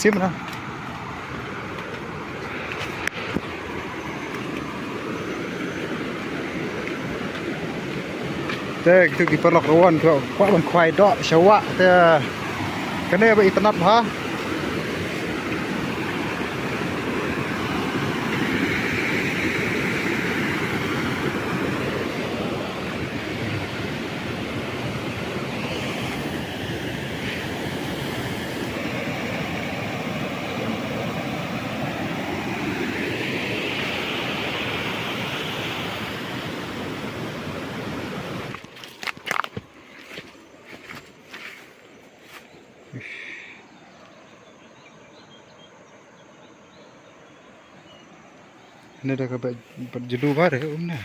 musim na. Thế thứ kỳ phân lọc đồ ăn quá bằng khoai đó xấu ạ. Thế cái này bị tận nắp hả? Ini dah kayak berjedu baru umna.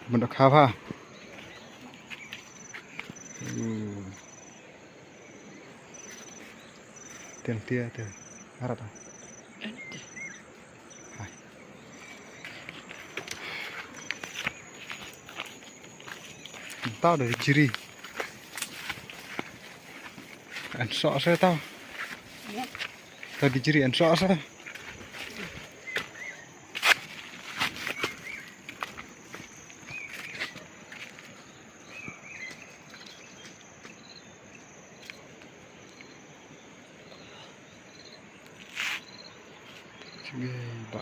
Mình được khao ha. Tiền tia tiền. Ara ta. Tao dari jiri. Ăn sọ xe tao. Tao đi jiri ăn sọ xe. Sige ba.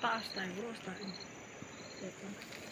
Taas tayo bro, taas tayo.